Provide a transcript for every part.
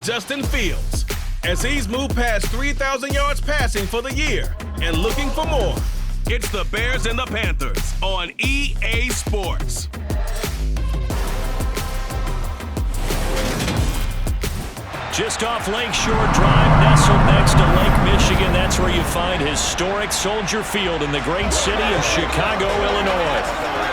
Justin Fields, as he's moved past 3,000 yards passing for the year and looking for more. It's the Bears and the Panthers on EA Sports. Just off Lakeshore Drive, nestled next to Lake Michigan. That's where you find historic Soldier Field in the great city of Chicago, Illinois.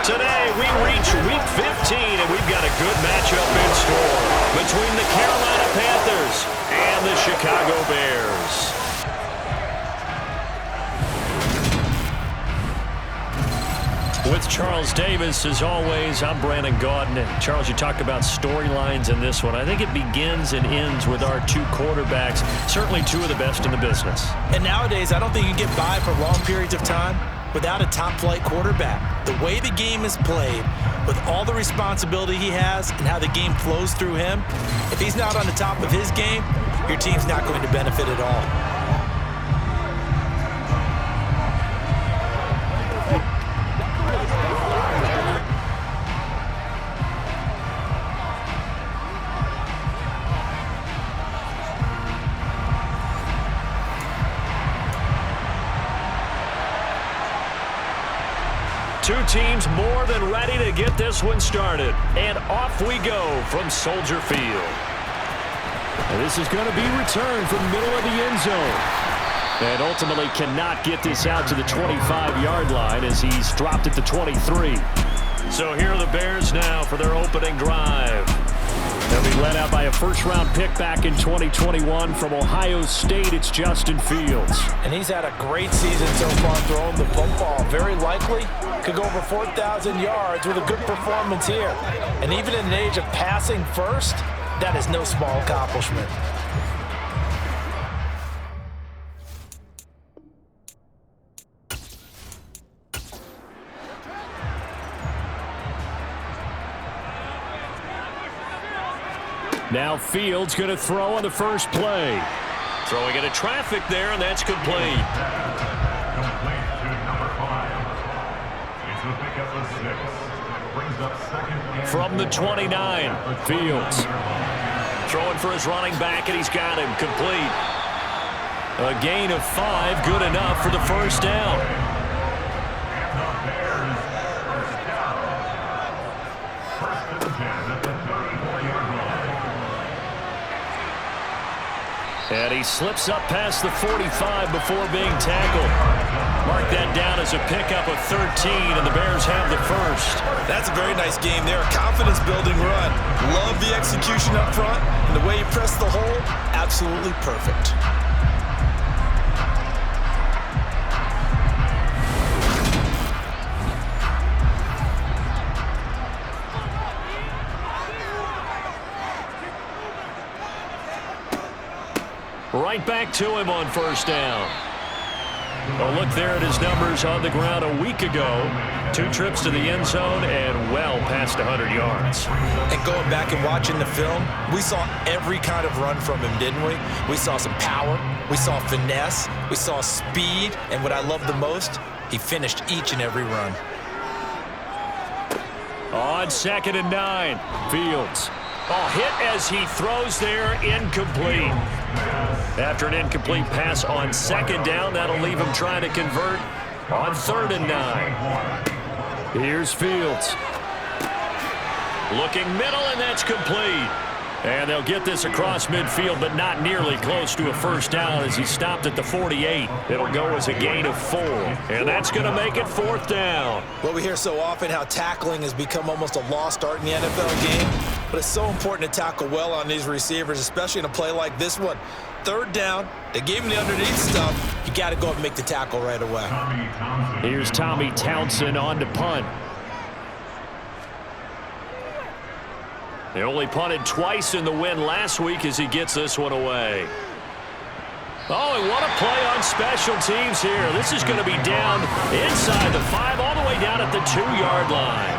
Today, we reach Week 15, and we've got a good matchup in store between the Carolina Panthers and the Chicago Bears. With Charles Davis, as always, I'm Brandon Gaudin. And Charles, you talked about storylines in this one. I think it begins and ends with our two quarterbacks, certainly two of the best in the business. And nowadays, I don't think you can get by for long periods of time without a top-flight quarterback. The way the game is played, with all the responsibility he has and how the game flows through him, if he's not on the top of his game, your team's not going to benefit at all. Two teams more than ready to get this one started. And off we go from Soldier Field. And this is going to be returned from the middle of the end zone. And ultimately cannot get this out to the 25-yard line as he's dropped at the 23. So here are the Bears now for their opening drive. They'll be led out by a first-round pick back in 2021 from Ohio State. It's Justin Fields. And he's had a great season so far throwing the football. Very likely could go over 4,000 yards with a good performance here. And even in an age of passing first, that is no small accomplishment. Now Fields going to throw on the first play. Throwing into traffic there, and that's complete. Complete to number 5. It's a pickup of 6. Brings up second. From the 29, Fields. Throwing for his running back, and he's got him complete. A gain of 5, good enough for the first down. And he slips up past the 45 before being tackled. Mark that down as a pickup of 13, and the Bears have the first. That's a very nice game there. A confidence-building run. Love the execution up front, and the way he pressed the hole, absolutely perfect. Right back to him on first down. A look there at his numbers on the ground a week ago. 2 trips to the end zone and well past 100 yards. And going back and watching the film, we saw every kind of run from him, didn't we? We saw some power, we saw finesse, we saw speed, and what I love the most, he finished each and every run. On 2nd and 9, Fields. Hit as he throws there, incomplete. After an incomplete pass on 2nd down, that'll leave him trying to convert on 3rd and 9. Here's Fields. Looking middle, and that's complete. And they'll get this across midfield, but not nearly close to a first down as he stopped at the 48. It'll go as a gain of 4. And that's going to make it 4th down. Well, we hear so often how tackling has become almost a lost art in the NFL game. But it's so important to tackle well on these receivers, especially in a play like this one. 3rd down, they gave him the underneath stuff. You got to go and make the tackle right away. Here's Tommy Townsend on to punt. They only punted twice in the win last week as he gets this one away. Oh, and what a play on special teams here. This is going to be down inside the 5, all the way down at the 2-yard line.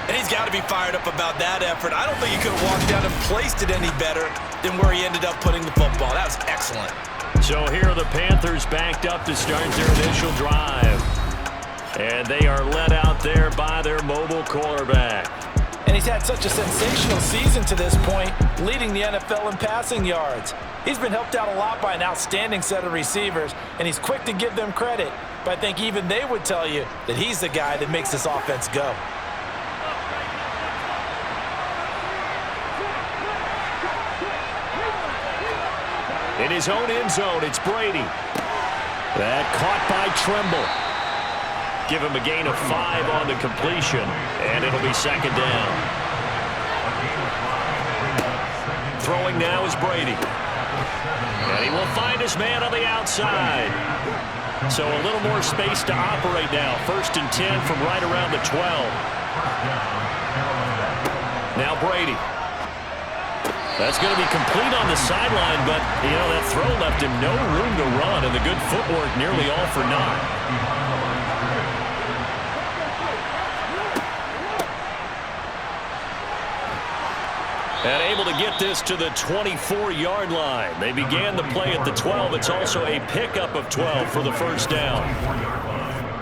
And he's got to be fired up about that effort. I don't think he could have walked down and placed it any better than where he ended up putting the football. That was excellent. So here are the Panthers backed up to start their initial drive. And they are led out there by their mobile quarterback. And he's had such a sensational season to this point, leading the NFL in passing yards. He's been helped out a lot by an outstanding set of receivers, and he's quick to give them credit. But I think even they would tell you that he's the guy that makes this offense go. In his own end zone, it's Brady. That caught by Tremble. Give him a gain of 5 on the completion, and it'll be second down. Throwing now is Brady. And he will find his man on the outside. So a little more space to operate now. 1st and 10 from right around the 12. Now Brady. That's going to be complete on the sideline, but, you know, that throw left him no room to run, and the good footwork nearly all for naught. And able to get this to the 24-yard line. They began the play at the 12. It's also a pickup of 12 for the first down.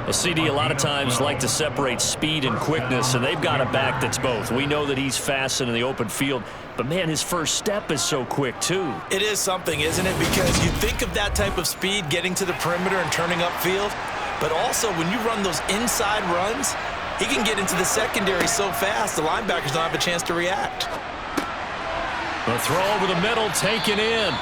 A CD a lot of times like to separate speed and quickness, and they've got a back that's both. We know that he's fast in the open field, but, man, his first step is so quick, too. It is something, isn't it? Because you think of that type of speed getting to the perimeter and turning upfield, but also when you run those inside runs, he can get into the secondary so fast the linebackers don't have a chance to react. The throw over the middle taken in.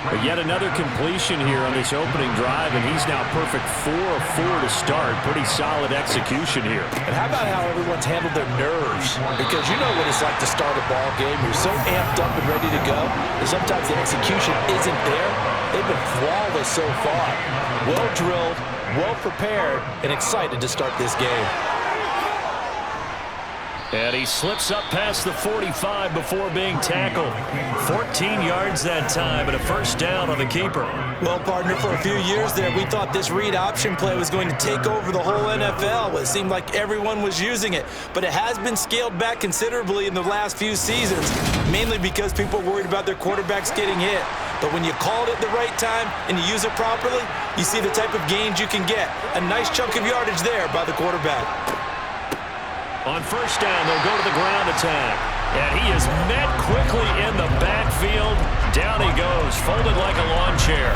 But yet another completion here on this opening drive, and he's now perfect 4 of 4 to start. Pretty solid execution here. And how about how everyone's handled their nerves? Because you know what it's like to start a ball game. You're so amped up and ready to go, and sometimes the execution isn't there. They've been flawless so far. Well drilled, well prepared, and excited to start this game. And he slips up past the 45 before being tackled. 14 yards that time, and a first down on the keeper. Well, partner, for a few years there, we thought this read option play was going to take over the whole NFL. It seemed like everyone was using it. But it has been scaled back considerably in the last few seasons, mainly because people are worried about their quarterbacks getting hit. But when you call it at the right time and you use it properly, you see the type of gains you can get. A nice chunk of yardage there by the quarterback. On first down, they'll go to the ground attack. And he is met quickly in the backfield. Down he goes, folded like a lawn chair.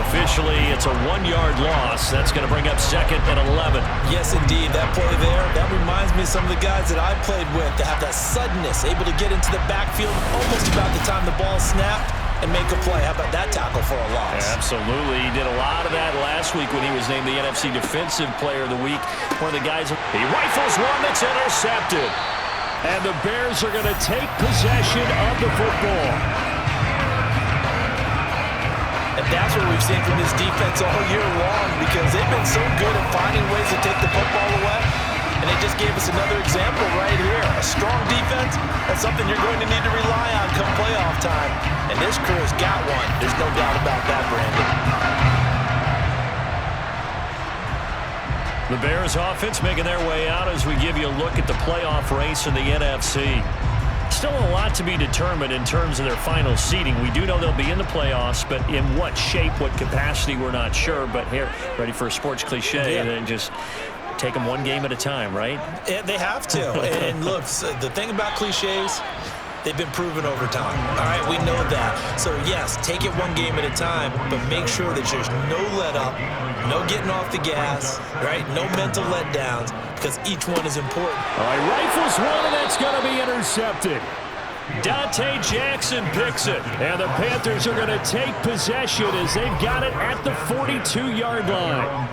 Officially, it's a 1-yard loss. That's going to bring up 2nd and 11. Yes, indeed. That play there, that reminds me of some of the guys that I played with that have that suddenness, able to get into the backfield almost about the time the ball snapped and make a play. How about that tackle for a loss? Absolutely. He did a lot of that last week when he was named the NFC Defensive Player of the Week. One of the guys, he rifles one that's intercepted. And the Bears are going to take possession of the football. And that's what we've seen from this defense all year long, because they've been so good at finding ways to take the football away. And they just gave us another example right here. A strong defense, that's something you're going to need to rely on come playoff time. And this crew has got one. There's no doubt about that, Brandon. The Bears offense making their way out as we give you a look at the playoff race in the NFC. Still a lot to be determined in terms of their final seeding. We do know they'll be in the playoffs, but in what shape, what capacity, we're not sure. But here, ready for a sports cliche, and then just take them one game at a time, right? Yeah, they have to. And look, the thing about cliches, they've been proven over time. All right, we know that. So, yes, take it one game at a time, but make sure that there's no let up, no getting off the gas, right? No mental letdowns, because each one is important. All right, rifles one, and that's going to be intercepted. Dante Jackson picks it, and the Panthers are going to take possession as they've got it at the 42-yard line.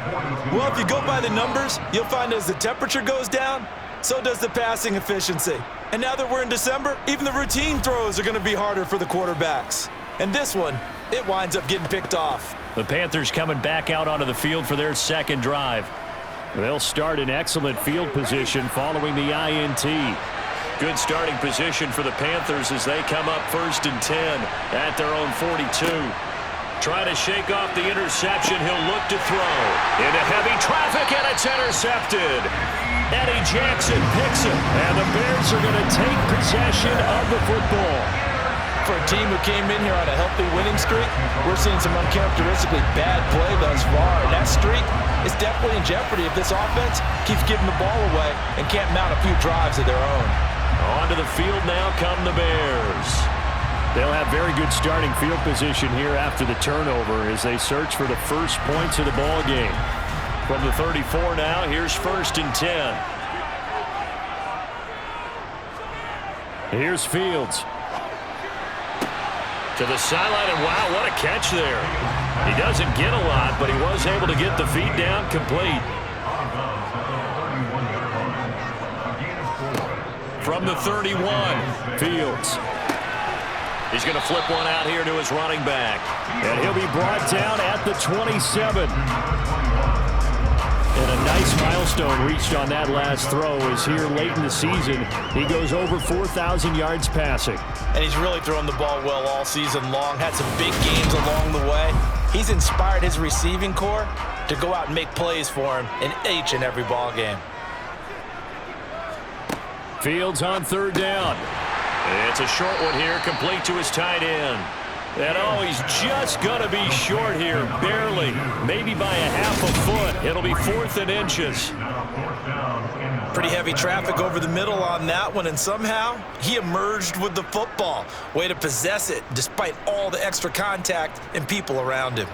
Well, if you go by the numbers, you'll find as the temperature goes down, so does the passing efficiency. And now that we're in December, even the routine throws are going to be harder for the quarterbacks. And this one, it winds up getting picked off. The Panthers coming back out onto the field for their second drive. They'll start in excellent field position following the INT. Good starting position for the Panthers as they come up 1st and 10 at their own 42. Trying to shake off the interception. He'll look to throw. Into heavy traffic, and it's intercepted. Eddie Jackson picks it, and the Bears are going to take possession of the football. For a team who came in here on a healthy winning streak, we're seeing some uncharacteristically bad play thus far. And that streak is definitely in jeopardy if this offense keeps giving the ball away and can't mount a few drives of their own. Onto the field now come the Bears. They'll have very good starting field position here after the turnover as they search for the first points of the ball game. From the 34 now, here's 1st and 10. Here's Fields. To the sideline, and wow, what a catch there. He doesn't get a lot, but he was able to get the feet down complete. From the 31, Fields. He's going to flip one out here to his running back. And he'll be brought down at the 27. And a nice milestone reached on that last throw as here late in the season, he goes over 4,000 yards passing. And he's really thrown the ball well all season long, had some big games along the way. He's inspired his receiving corps to go out and make plays for him in each and every ball game. Fields on 3rd down. It's a short one here, complete to his tight end. And oh, he's just going to be short here, barely, maybe by a half a foot. It'll be 4th and inches. Pretty heavy traffic over the middle on that one, and somehow he emerged with the football. Way to possess it, despite all the extra contact and people around him.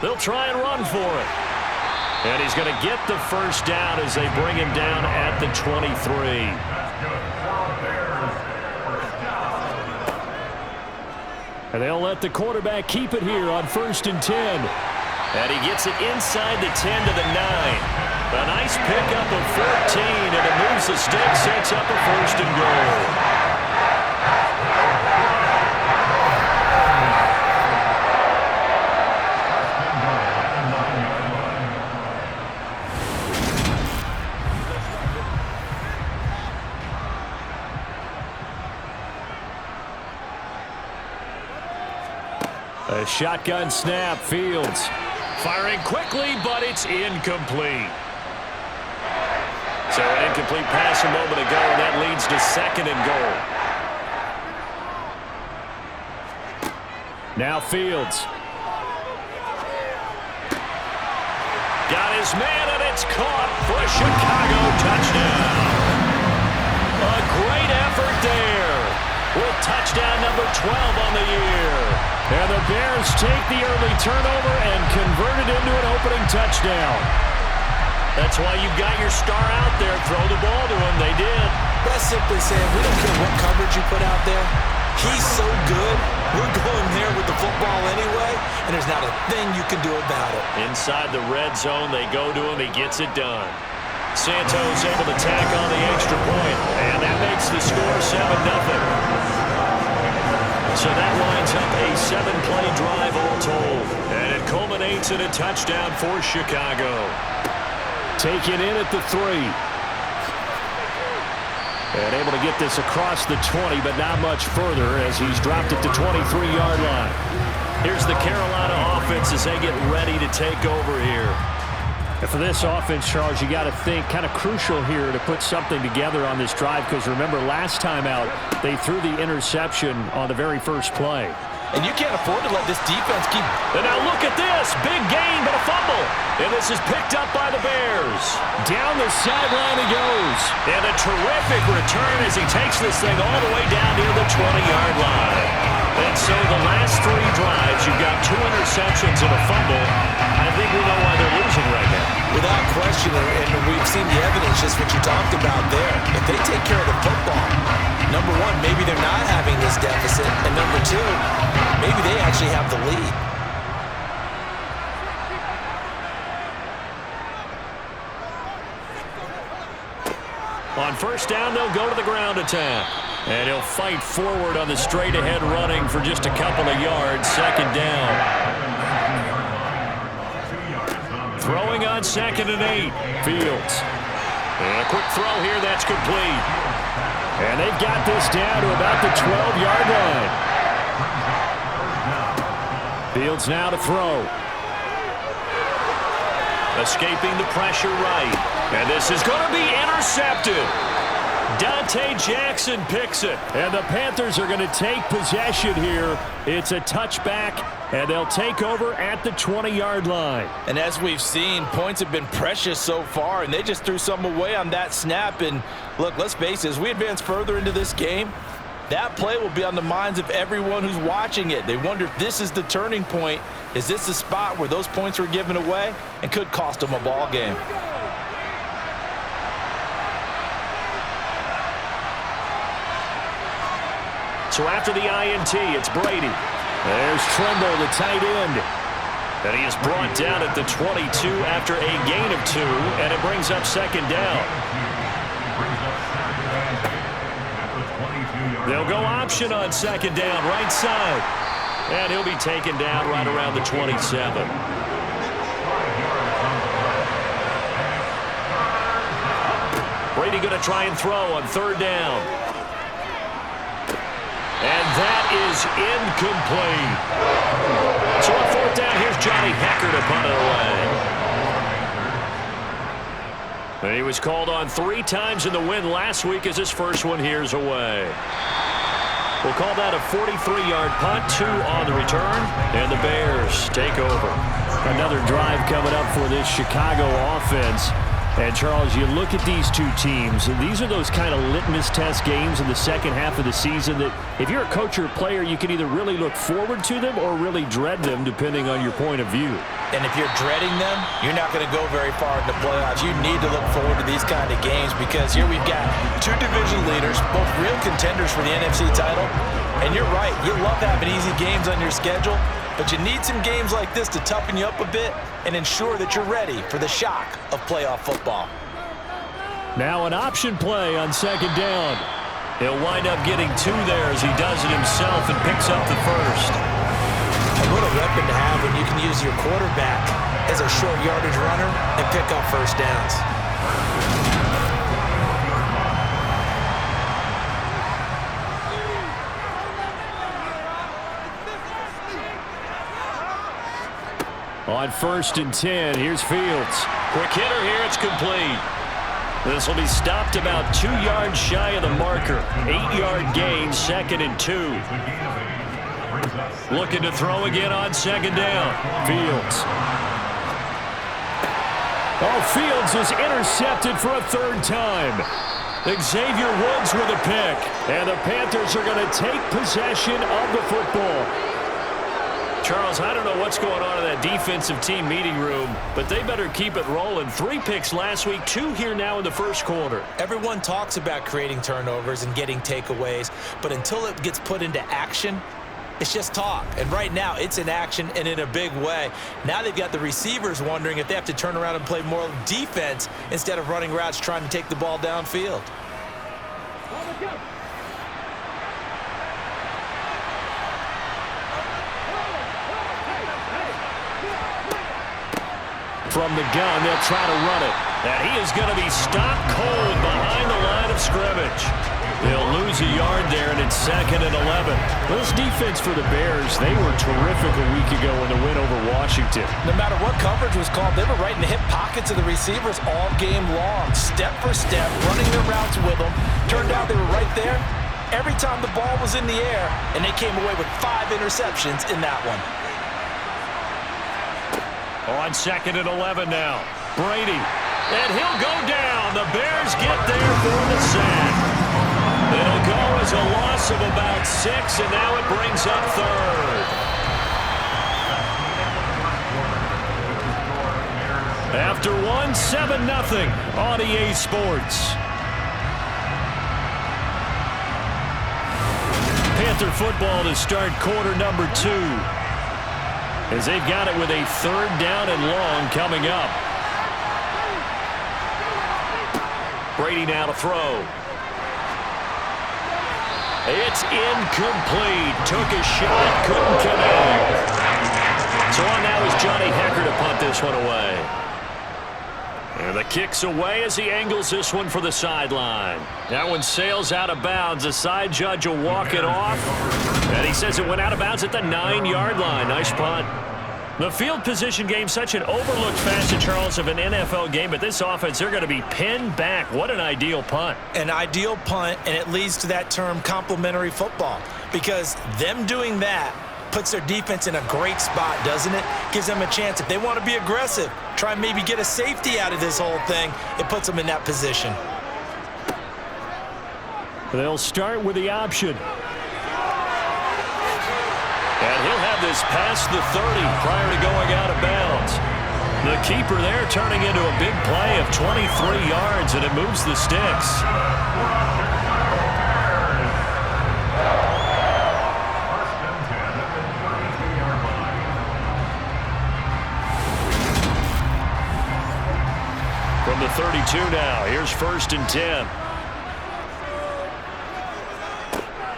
They'll try and run for it. And he's going to get the first down as they bring him down at the 23. And they'll let the quarterback keep it here on 1st and 10. And he gets it inside the 10 to the 9. A nice pickup of 14, and it moves the stick, sets up a 1st and goal. A shotgun snap, Fields. Firing quickly, but it's incomplete. So an incomplete pass a moment ago, and that leads to 2nd and goal. Now Fields. Got his man, and it's caught for a Chicago touchdown. A great effort there with touchdown number 12 on the year. And the Bears take the early turnover and convert it into an opening touchdown. That's why you've got your star out there. Throw the ball to him. They did. That's simply saying we don't care what coverage you put out there. He's so good, we're going there with the football anyway, and there's not a thing you can do about it. Inside the red zone, they go to him. He gets it done. Santos able to tack on the extra point, and that makes the score 7-0. So that lines up a 7-play drive all told. And it culminates in a touchdown for Chicago. Taken in at the 3. And able to get this across the 20, but not much further as he's dropped it to 23-yard line. Here's the Carolina offense as they get ready to take over here. And for this offense, Charles, you got to think kind of crucial here to put something together on this drive because remember last time out they threw the interception on the very first play. And you can't afford to let this defense keep. And now look at this. Big gain, but a fumble. And this is picked up by the Bears. Down the sideline he goes. And a terrific return as he takes this thing all the way down near the 20-yard line. And so the last 3 drives, you've got 2 interceptions and a fumble. I think we know why they're losing right now. Without question, and we've seen the evidence, just what you talked about there. If they take care of the football, number 1, maybe they're not having this deficit. And number 2, maybe they actually have the lead. On 1st down, they'll go to the ground attack. And he'll fight forward on the straight-ahead running for just a couple of yards. 2nd down. Throwing on 2nd and 8. Fields. And a quick throw here that's complete. And they've got this down to about the 12-yard line. Fields now to throw. Escaping the pressure right. And this is going to be intercepted. Dante Jackson picks it. And the Panthers are going to take possession here. It's a touchback, and they'll take over at the 20-yard line. And as we've seen, points have been precious so far, and they just threw some away on that snap. And look, let's face it, as we advance further into this game, that play will be on the minds of everyone who's watching it. They wonder if this is the turning point. Is this the spot where those points were given away and could cost them a ball game? So after the INT, it's Brady. There's Tremble, the tight end. And he is brought down at the 22 after a gain of 2, and it brings up second down. They'll go option on second down, right side. And he'll be taken down right around the 27. Brady going to try and throw on third down. And that is incomplete. So on fourth down, here's Johnny Hekker to punt it away. And he was called on 3 times in the win last week as his first one here's away. We'll call that a 43-yard punt, 2 on the return, and the Bears take over. Another drive coming up for this Chicago offense. And, Charles, you look at these two teams, and these are those kind of litmus test games in the second half of the season that if you're a coach or a player, you can either really look forward to them or really dread them, depending on your point of view. And if you're dreading them, you're not going to go very far in the playoffs. You need to look forward to these kind of games because here we've got 2 division leaders, both real contenders for the NFC title. And you're right, you love having easy games on your schedule, but you need some games like this to toughen you up a bit and ensure that you're ready for the shock of playoff football. Now an option play on second down. He'll wind up getting 2 there as he does it himself and picks up the first. A little weapon to have when you can use your quarterback as a short yardage runner and pick up first downs. On 1st and 10, here's Fields. Quick hitter here, it's complete. This will be stopped about 2 yards shy of the marker. 8-yard gain, 2nd and 2. Looking to throw again on second down. Fields. Oh, Fields is intercepted for a 3rd time. Xavier Woods with a pick. And the Panthers are going to take possession of the football. Charles, I don't know what's going on in that defensive team meeting room, but they better keep it rolling. 3 picks last week, 2 here now in the first quarter. Everyone talks about creating turnovers and getting takeaways, but until it gets put into action, it's just talk. And right now, it's in action and in a big way. Now they've got the receivers wondering if they have to turn around and play more defense instead of running routes trying to take the ball downfield. From the gun, they'll try to run it. And he is going to be stopped cold behind the line of scrimmage. They'll lose a yard there, and it's 2nd and 11. This defense for the Bears, they were terrific a week ago in the win over Washington. No matter what coverage was called, they were right in the hip pockets of the receivers all game long. Step for step, running their routes with them. Turned out they were right there every time the ball was in the air, and they came away with 5 interceptions in that one. On 2nd and 11 now. Brady. And he'll go down. The Bears get there for the sack. It'll go as a loss of about 6, and now it brings up 3rd. After 1, 7-0 on EA Sports. Panther football to start quarter number 2. As they've got it with a 3rd down and long coming up. Brady now to throw. It's incomplete. Took a shot, couldn't connect. So on now is Johnny Hekker to punt this one away. And the kick's away as he angles this one for the sideline. That one sails out of bounds. The side judge will walk it off. And he says it went out of bounds at the 9-yard line. Nice punt. The field position game, such an overlooked facet, Charles, of an NFL game. But this offense, they're going to be pinned back. What an ideal punt. An ideal punt, and it leads to that term complementary football. Because them doing that puts their defense in a great spot, doesn't it? Gives them a chance. If they want to be aggressive, try and maybe get a safety out of this whole thing, it puts them in that position. They'll start with the option. And he'll have this past the 30 prior to going out of bounds. The keeper there turning into a big play of 23 yards, and it moves the sticks. From the 32 now, here's 1st and 10.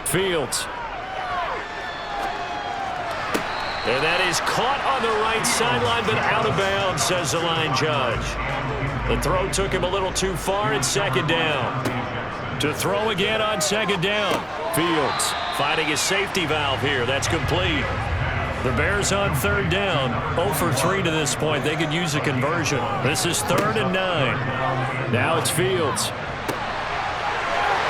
Fields. And that is caught on the right sideline, but out of bounds, says the line judge. The throw took him a little too far. It's 2nd down. To throw again on 2nd down. Fields finding his safety valve here. That's complete. The Bears on 3rd down. 0 for 3 to this point. They could use a conversion. This is 3rd and 9. Now it's Fields.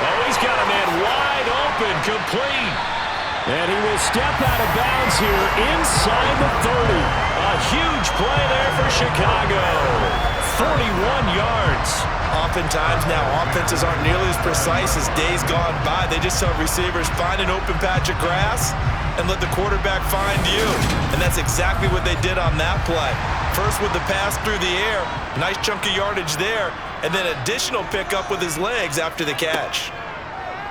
Oh, he's got a man wide open, complete. And he will step out of bounds here inside the 30. A huge play there for Chicago. 41 yards. Oftentimes now, offenses aren't nearly as precise as days gone by. They just have receivers find an open patch of grass and let the quarterback find you. And that's exactly what they did on that play. First with the pass through the air, nice chunk of yardage there, and then additional pickup with his legs after the catch.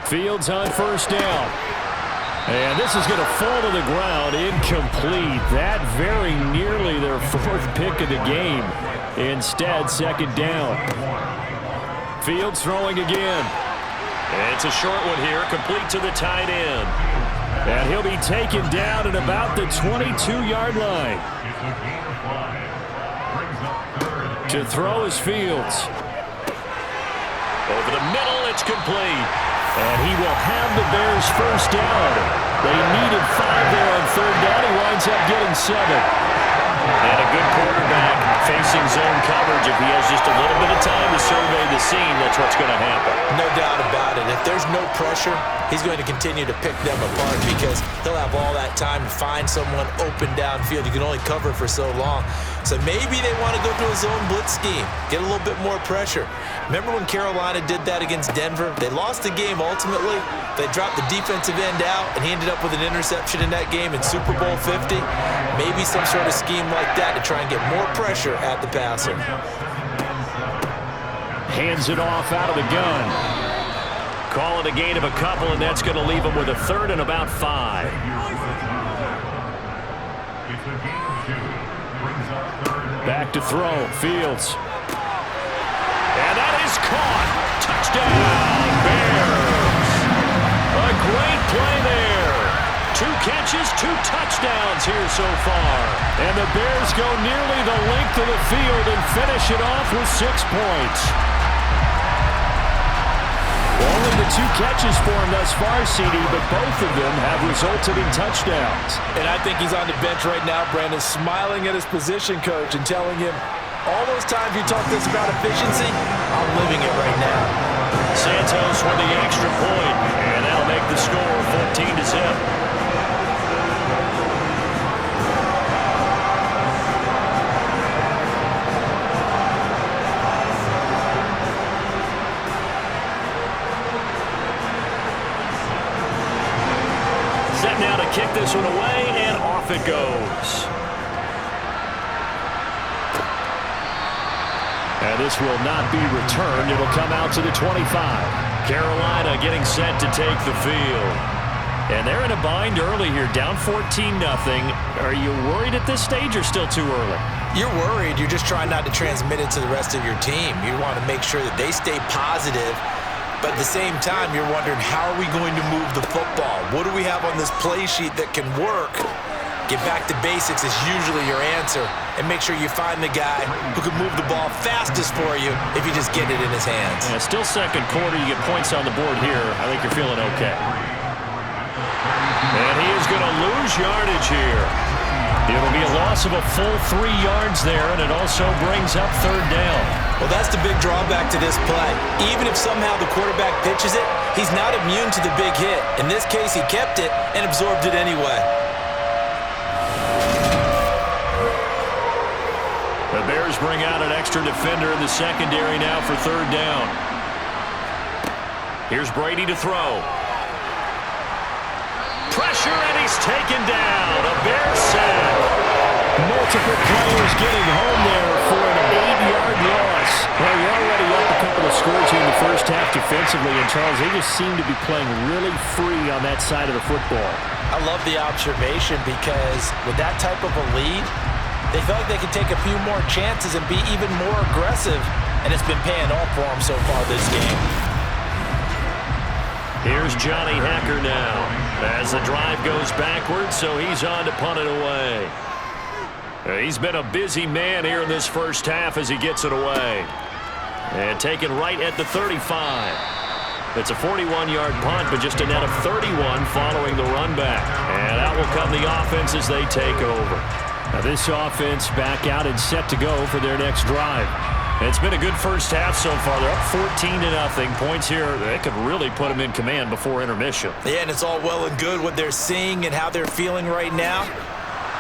Fields on 1st down. And this is going to fall to the ground, incomplete. That very nearly their 4th pick of the game. Instead, 2nd down. Fields throwing again. It's a short one here, complete to the tight end. And he'll be taken down at about the 22-yard line. To throw is Fields. Over the middle, it's complete. And he will have the Bears 1st down. They needed 5 there on 3rd down. He winds up getting 7. And a good quarterback facing zone coverage. If he has just a little bit of time to survey the scene, that's what's going to happen. No doubt about it. If there's no pressure, he's going to continue to pick them apart because he'll have all that time to find someone open downfield. You can only cover for so long. So maybe they want to go to a zone blitz scheme, get a little bit more pressure. Remember when Carolina did that against Denver? They lost the game ultimately. They dropped the defensive end out, and he ended up with an interception in that game in Super Bowl 50. Maybe some sort of scheme like that to try and get more pressure at the passer. Hands it off out of the gun. Call it a gain of a couple, and that's going to leave him with a 3rd and about 5. Back to throw. Fields. And that is caught. Touchdown, Bears. A great play there. 2 catches, 2 touchdowns here so far. And the Bears go nearly the length of the field and finish it off with 6 points. Only the 2 catches for him thus far, CD, but both of them have resulted in touchdowns. And I think he's on the bench right now, Brandon, smiling at his position coach and telling him, all those times you talk this about efficiency, I'm living it right now. Santos with the extra point, and that'll make the score 14-0. Set now to kick this one away, and off it goes. And this will not be returned. It'll come out to the 25. Carolina getting set to take the field. And they're in a bind early here, down 14-0. Are you worried at this stage or still too early? You're worried. You're just trying not to transmit it to the rest of your team. You want to make sure that they stay positive. But at the same time, you're wondering, how are we going to move the football? What do we have on this play sheet that can work? Get back to basics is usually your answer, and make sure you find the guy who can move the ball fastest for you if you just get it in his hands. Yeah, still second quarter. You get points on the board here. I think you're feeling okay. And he is going to lose yardage here. It'll be a loss of a full 3 yards there, and it also brings up third down. Well, that's the big drawback to this play. Even if somehow the quarterback pitches it, he's not immune to the big hit. In this case, he kept it and absorbed it anyway. The Bears bring out an extra defender in the secondary now for third down. Here's Brady to throw. Pressure, and he's taken down. A Bears sack. Multiple players getting home there for an 8-yard loss. Well, you're already up a couple of scores here in the first half defensively, and Charles, they just seem to be playing really free on that side of the football. I love the observation because with that type of a lead, they feel like they can take a few more chances and be even more aggressive, and it's been paying off for them so far this game. Here's Johnny Hacker now as the drive goes backwards, so he's on to punt it away. He's been a busy man here in this first half as he gets it away. And taken right at the 35. It's a 41-yard punt, but just a net of 31 following the run back. And out will come the offense as they take over. Now this offense back out and set to go for their next drive. It's been a good first half so far. They're up 14-0. Points here, they could really put them in command before intermission. Yeah, and it's all well and good what they're seeing and how they're feeling right now.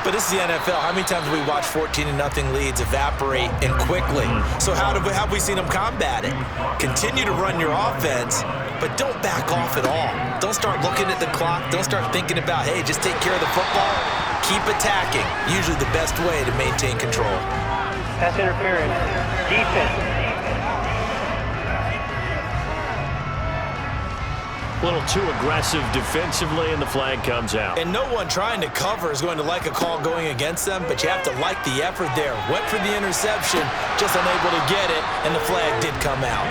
But this is the NFL. How many times have we watched 14-0 leads evaporate and quickly? So how have we seen them combat it? Continue to run your offense, but don't back off at all. Don't start looking at the clock. Don't start thinking about, hey, just take care of the football. Keep attacking. Usually the best way to maintain control. Pass interference. Defense. A little too aggressive defensively, and the flag comes out. And no one trying to cover is going to like a call going against them, but you have to like the effort there. Went for the interception, just unable to get it, and the flag did come out.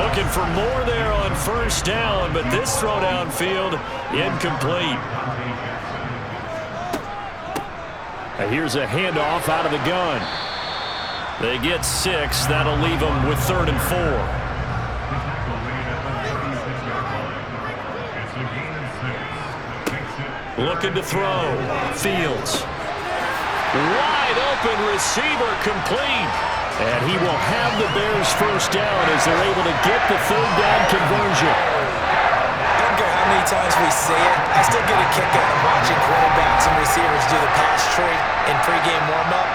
Looking for more there on first down, but this throw downfield incomplete. Here's a handoff out of the gun. They get 6. That'll leave them with 3rd and 4. Looking to throw. Fields. Wide open receiver complete. And he will have the Bears first down as they're able to get the third down conversion. I don't care how many times we say it, I still get a kick out of watching quarterbacks and receivers do the pass tree in pregame warm-up.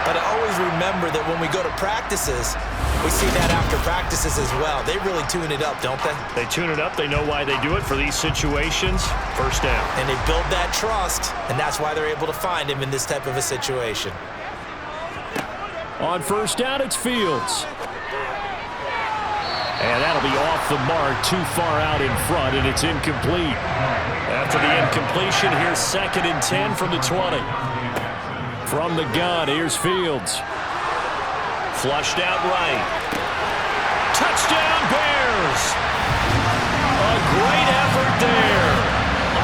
But I always remember that when we go to practices, we see that after practices as well. They really tune it up, don't they? They tune it up. They know why they do it for these situations. First down. And they build that trust, and that's why they're able to find him in this type of a situation. On first down, it's Fields. And that'll be off the mark, too far out in front, and it's incomplete. After the incompletion, here's 2nd and 10 from the 20. From the gun, here's Fields. Flushed out right. Touchdown, Bears! A great effort there.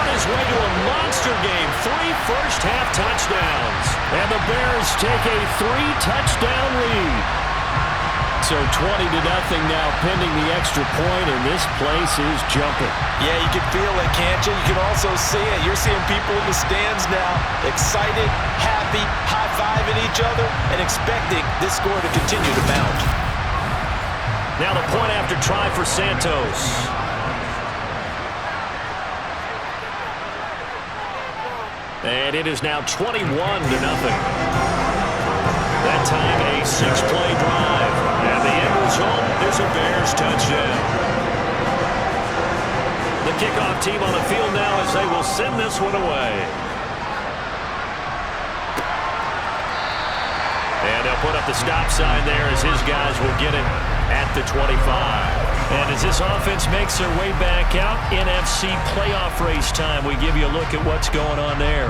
On his way to a monster game, 3 first-half touchdowns. And the Bears take a 3-touchdown lead. So 20-0 now, pending the extra point, and this place is jumping. Yeah, you can feel it, can't you? You can also see it. You're seeing people in the stands now, excited, happy, high-fiving each other, and expecting this score to continue to mount. Now the point after try for Santos. And it is now 21-0. That time a 6-play drive. And the end result is a Bears touchdown. The kickoff team on the field now as they will send this one away. And they'll put up the stop sign there as his guys will get it at the 25. And as this offense makes their way back out, NFC playoff race time, we give you a look at what's going on there.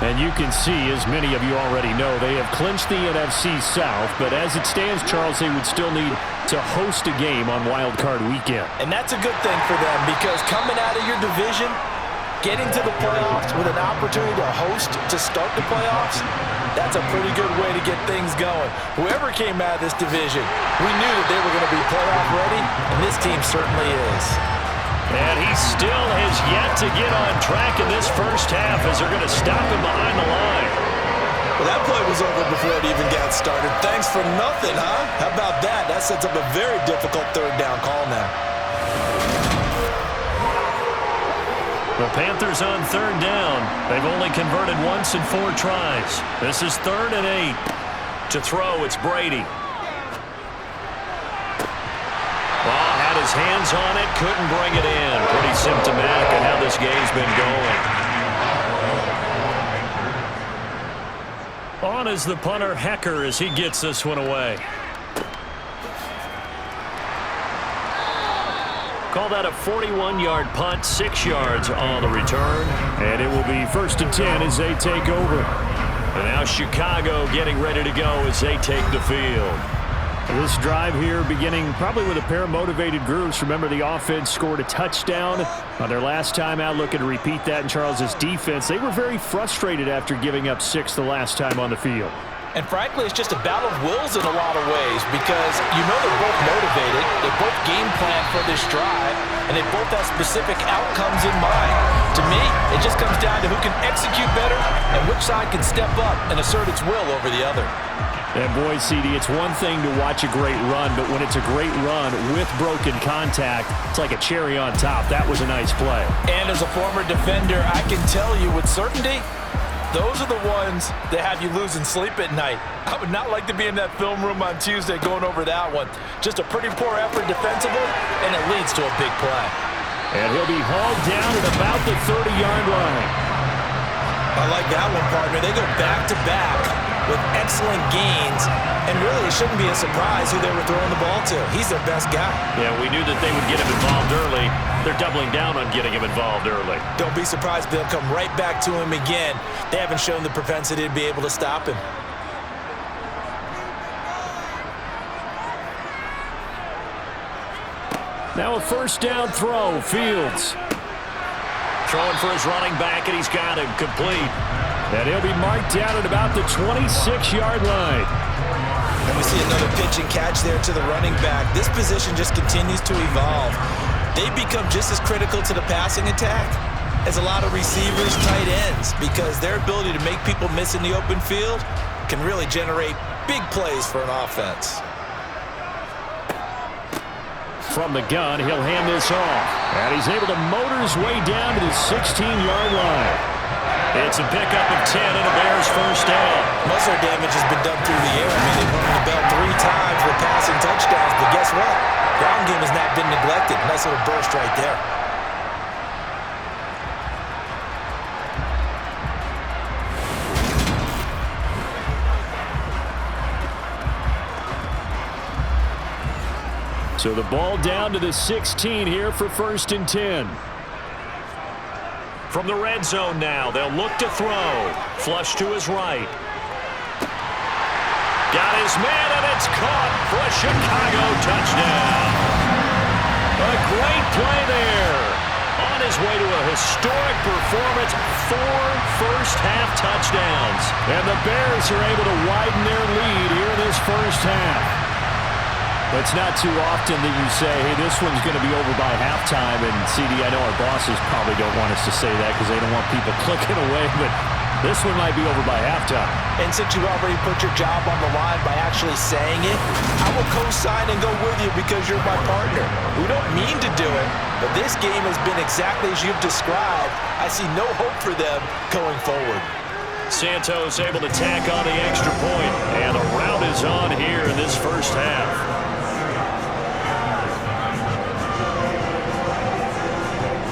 And you can see, as many of you already know, they have clinched the NFC South. But as it stands, Charles, they would still need to host a game on Wild Card Weekend. And that's a good thing for them because coming out of your division, getting to the playoffs with an opportunity to host to start the playoffs, that's a pretty good way to get things going. Whoever came out of this division, we knew that they were going to be playoff ready, and this team certainly is. And he still has yet to get on track in this first half as they're going to stop him behind the line. Well, that play was over before it even got started. Thanks for nothing, huh? How about that? That sets up a very difficult third down call now. The Panthers on third down. They've only converted once in 4 tries. This is 3rd and 8. To throw, it's Brady. Ball had his hands on it, couldn't bring it in. Pretty symptomatic of how this game's been going. On is the punter, Hecker, as he gets this one away. Call that a 41-yard punt, 6 yards on the return. And it will be 1st and 10 as they take over. And now Chicago getting ready to go as they take the field. This drive here beginning probably with a pair of motivated groups. Remember, the offense scored a touchdown on their last time out. Looking to repeat that in Charles' defense. They were very frustrated after giving up 6 the last time on the field. And frankly, it's just a battle of wills in a lot of ways because you know they're both motivated, they both game plan for this drive, and they both have specific outcomes in mind. To me, it just comes down to who can execute better and which side can step up and assert its will over the other. And boy, CD, it's one thing to watch a great run, but when it's a great run with broken contact, it's like a cherry on top. That was a nice play. And as a former defender, I can tell you with certainty, those are the ones that have you losing sleep at night. I would not like to be in that film room on Tuesday going over that one. Just a pretty poor effort defensively, and it leads to a big play. And he'll be hauled down at about the 30-yard line. I like that one, partner. They go back-to-back with excellent gains, and really it shouldn't be a surprise who they were throwing the ball to. He's their best guy. Yeah, we knew that they would get him involved early. They're doubling down on getting him involved early. Don't be surprised if they'll come right back to him again. They haven't shown the propensity to be able to stop him. Now a first down throw, Fields. Throwing for his running back, and he's got him complete. And he'll be marked down at about the 26-yard line. And we see another pitch and catch there to the running back. This position just continues to evolve. They become just as critical to the passing attack as a lot of receivers, tight ends, because their ability to make people miss in the open field can really generate big plays for an offense. From the gun, he'll hand this off. And he's able to motor his way down to the 16-yard line. It's a pickup of 10 and a Bears first down. Most of their damage has been done through the air. I mean, they've rung the bell 3 times with passing touchdowns, but guess what? Ground game has not been neglected. Nice little burst right there. So the ball down to the 16 here for 1st and 10. From the red zone now, they'll look to throw. Flush to his right. Got his man, and it's caught for a Chicago touchdown. A great play there. On his way to a historic performance, 4 first-half touchdowns. And the Bears are able to widen their lead here in this first half. It's not too often that you say, hey, this one's going to be over by halftime. And, CD, I know our bosses probably don't want us to say that because they don't want people clicking away, but this one might be over by halftime. And since you already put your job on the line by actually saying it, I will co-sign and go with you because you're my partner. We don't mean to do it, but this game has been exactly as you've described. I see no hope for them going forward. Santos able to tack on the extra point, and a rout is on here in this first half.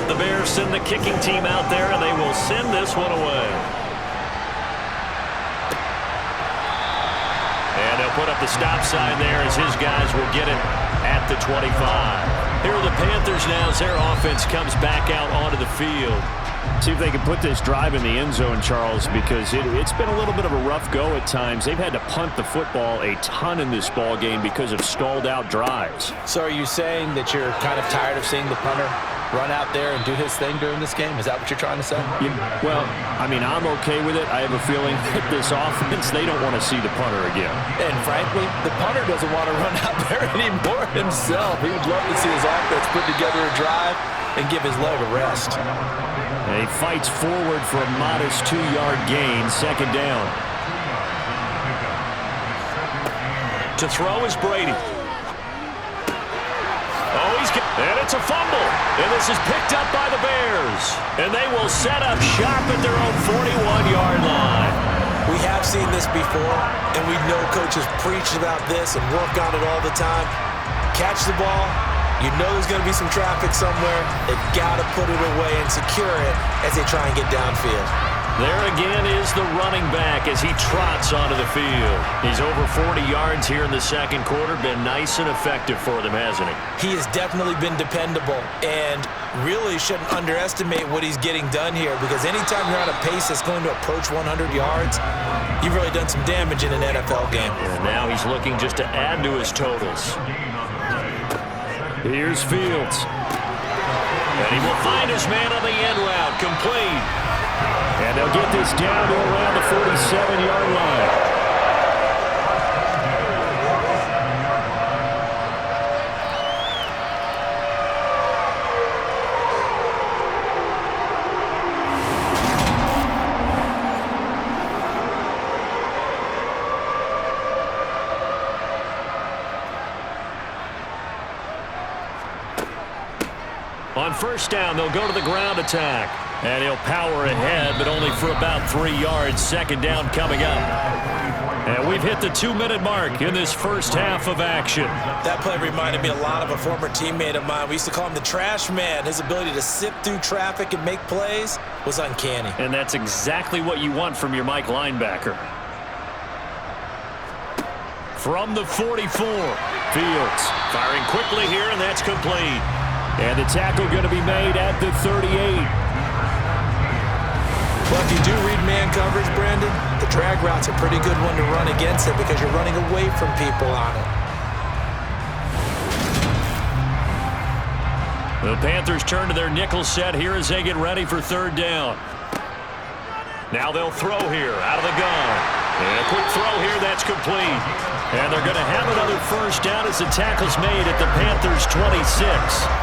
The Bears send the kicking team out there, and they will send this one away. And they'll put up the stop sign there as his guys will get it at the 25. Here are the Panthers now as their offense comes back out onto the field. See if they can put this drive in the end zone, Charles, because it's been a little bit of a rough go at times. They've had to punt the football a ton in this ball game because of stalled out drives. So are you saying that you're kind of tired of seeing the punter run out there and do his thing during this game? Is that what you're trying to say? Yeah, well, I mean, I'm okay with it. I have a feeling that this offense, they don't want to see the punter again. And frankly, the punter doesn't want to run out there anymore himself. He would love to see his offense put together a drive and give his leg a rest. And he fights forward for a modest 2-yard gain, second down. To throw is Brady. Oh, and it's a fumble. And this is picked up by the Bears. And they will set up shop at their own 41-yard line. We have seen this before, and we know coaches preach about this and work on it all the time. Catch the ball. You know there's going to be some traffic somewhere. They've got to put it away and secure it as they try and get downfield. There again is the running back as he trots onto the field. He's over 40 yards here in the second quarter. Been nice and effective for them, hasn't he? He has definitely been dependable and really shouldn't underestimate what he's getting done here, because anytime you're on a pace that's going to approach 100 yards, you've really done some damage in an NFL game. And now he's looking just to add to his totals. Here's Fields. And he will find his man on the end route, complete. And they'll get this down to around the 47-yard line. On first down, they'll go to the ground attack. And he'll power ahead, but only for about 3 yards. Second down coming up. And we've hit the 2-minute mark in this first half of action. That play reminded me a lot of a former teammate of mine. We used to call him the trash man. His ability to sift through traffic and make plays was uncanny. And that's exactly what you want from your Mike linebacker. From the 44, Fields firing quickly here, and that's complete. And the tackle going to be made at the 38. Well, if you do read man coverage, Brandon, the drag route's a pretty good one to run against it because you're running away from people on it. The Panthers turn to their nickel set here as they get ready for third down. Now they'll throw here out of the gun. And a quick throw here, that's complete. And they're going to have another first down as the tackle's made at the Panthers' 26.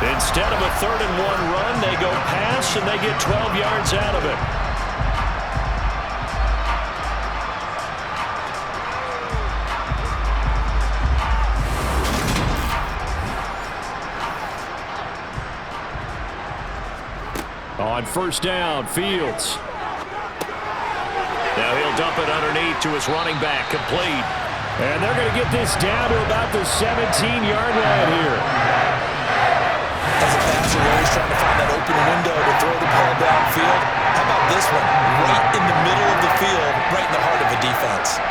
Instead of a 3rd-and-1 run, they go pass and they get 12 yards out of it. On first down, Fields. Now he'll dump it underneath to his running back, complete. And they're going to get this down to about the 17-yard line here. As a passer, you're always trying to find that open window to throw the ball downfield. How about this one? Right in the middle of the field, right in the heart of a defense.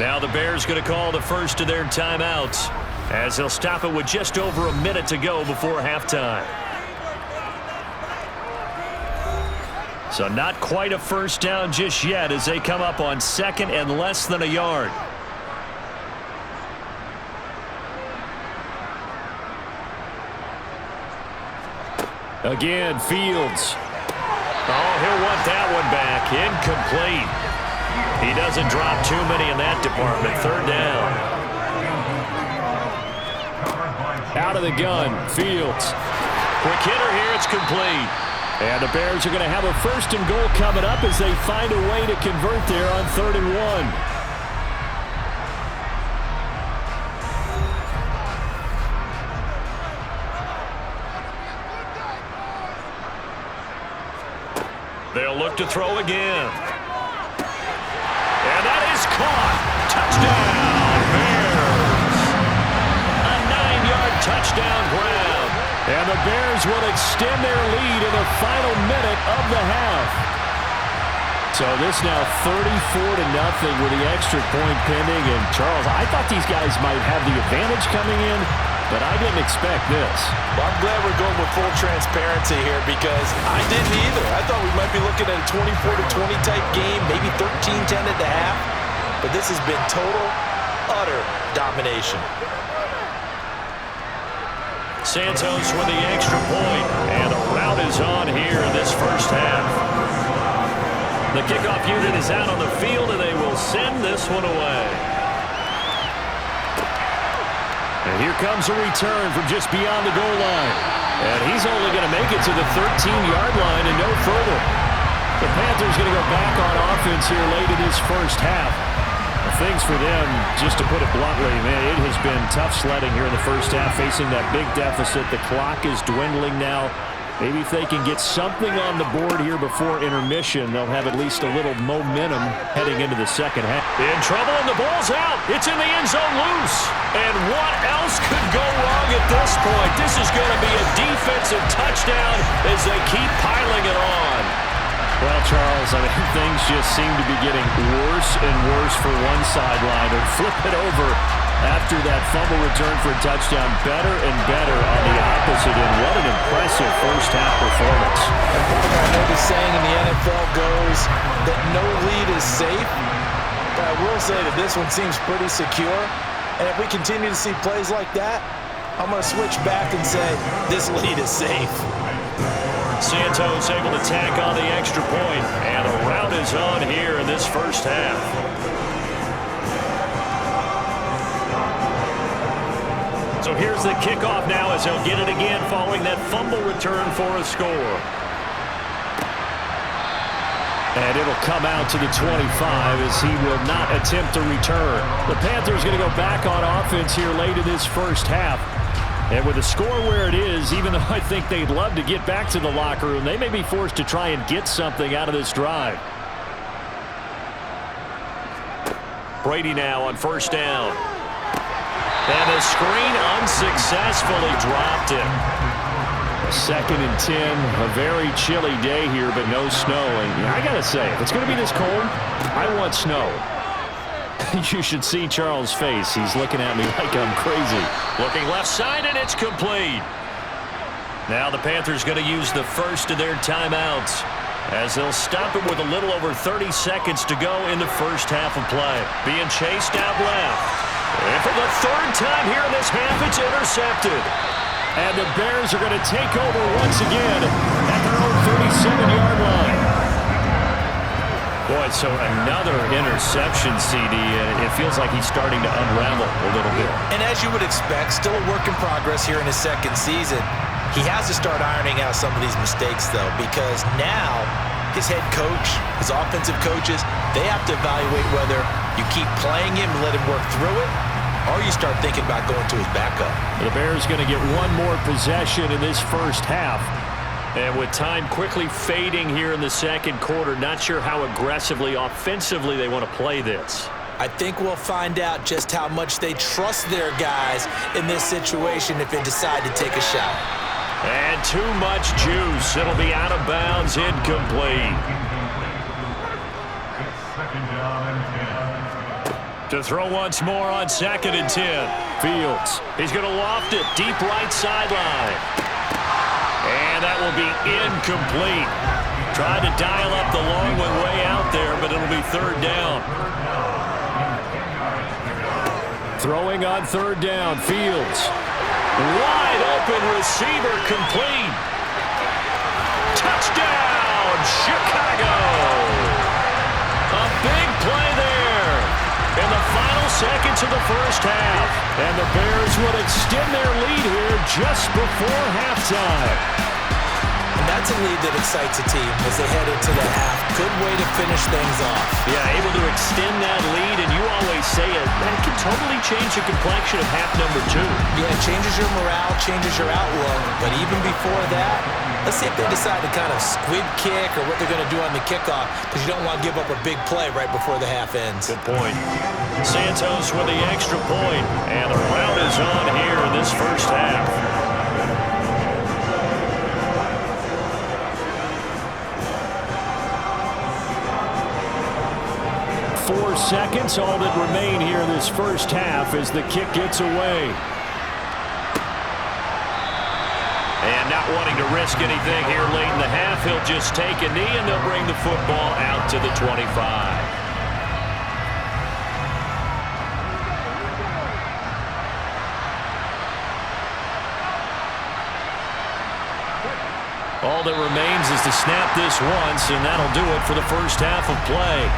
Now the Bears going to call the first of their timeouts as they'll stop it with just over a minute to go before halftime. So not quite a first down just yet as they come up on second and less than a yard. Again, Fields. Oh, he'll want that one back. Incomplete. He doesn't drop too many in that department. Third down. Out of the gun, Fields. Quick hitter here, it's complete. And the Bears are going to have a 1st and goal coming up as they find a way to convert there on 3rd and 1. They'll look to throw again. And that is caught. Touchdown, Bears. A 9-yard touchdown grab. And the Bears will extend their lead in the final minute of the half. So this now 34-0 with the extra point pending. And Charles, I thought these guys might have the advantage coming in, but I didn't expect this. Well, I'm glad we're going with full transparency here because I didn't either. I thought we might be looking at a 24-20 type game, maybe 13-10 at the half. But this has been total, utter domination. Santos with the extra point, and the rout is on here in this first half. The kickoff unit is out on the field, and they will send this one away. And here comes a return from just beyond the goal line. And he's only going to make it to the 13-yard line and no further. The Panthers going to go back on offense here late in this first half. Things for them, just to put it bluntly, man, it has been tough sledding here in the first half, facing that big deficit. The clock is dwindling now. Maybe if they can get something on the board here before intermission, they'll have at least a little momentum heading into the second half. In trouble, and the ball's out. It's in the end zone loose. And what else could go wrong at this point? This is going to be a defensive touchdown as they keep piling it on. Well, Charles, I mean, things just seem to be getting worse and worse for one sideline. And flip it over after that fumble return for a touchdown. Better and better on the opposite end. What an impressive first-half performance. I know the saying in the NFL goes that no lead is safe, but I will say that this one seems pretty secure. And if we continue to see plays like that, I'm going to switch back and say this lead is safe. Santos able to tack on the extra point, and the rout is on here in this first half. So here's the kickoff now as he'll get it again following that fumble return for a score. And it'll come out to the 25 as he will not attempt to return. The Panthers going to go back on offense here late in this first half. And with the score where it is, even though I think they'd love to get back to the locker room, they may be forced to try and get something out of this drive. Brady now on first down. And the screen unsuccessfully dropped it. 2nd and 10, a very chilly day here, but no snow. And I got to say, if it's going to be this cold, I want snow. You should see Charles' face. He's looking at me like I'm crazy. Looking left side, and it's complete. Now the Panthers going to use the first of their timeouts as they'll stop it with a little over 30 seconds to go in the first half of play. Being chased out left. And for the third time here in this half, it's intercepted. And the Bears are going to take over once again at their own 37-yard line. Boy, so another interception, CD. It feels like he's starting to unravel a little bit. And as you would expect, still a work in progress here in his second season. He has to start ironing out some of these mistakes, though, because now his head coach, his offensive coaches, they have to evaluate whether you keep playing him and let him work through it, or you start thinking about going to his backup. The Bears going to get one more possession in this first half. And with time quickly fading here in the second quarter, not sure how aggressively, offensively they want to play this. I think we'll find out just how much they trust their guys in this situation if they decide to take a shot. And too much juice. It'll be out of bounds, incomplete. Second down and 10. To throw once more on 2nd and 10. Fields. He's going to loft it deep right sideline. And that will be incomplete. Tried to dial up the long one way out there, but it'll be third down. Throwing on third down, Fields. Wide open receiver, complete. Touchdown, Chicago. A big play there in the final seconds of the first half. And the Bears would extend their lead here just before halftime. And that's a lead that excites a team as they head into the half. Good way to finish things off. Yeah, able to extend that lead, and you always say it, that can totally change the complexion of half number 2. Yeah, it changes your morale, changes your outlook. But even before that, let's see if they decide to kind of squib kick or what they're going to do on the kickoff, because you don't want to give up a big play right before the half ends. Good point. Santos with the extra point, and the rout is on here in this first half. 4 seconds, all that remain here in this first half as the kick gets away. And not wanting to risk anything here late in the half, he'll just take a knee and they'll bring the football out to the 25. All that remains is to snap this once, and that'll do it for the first half of play.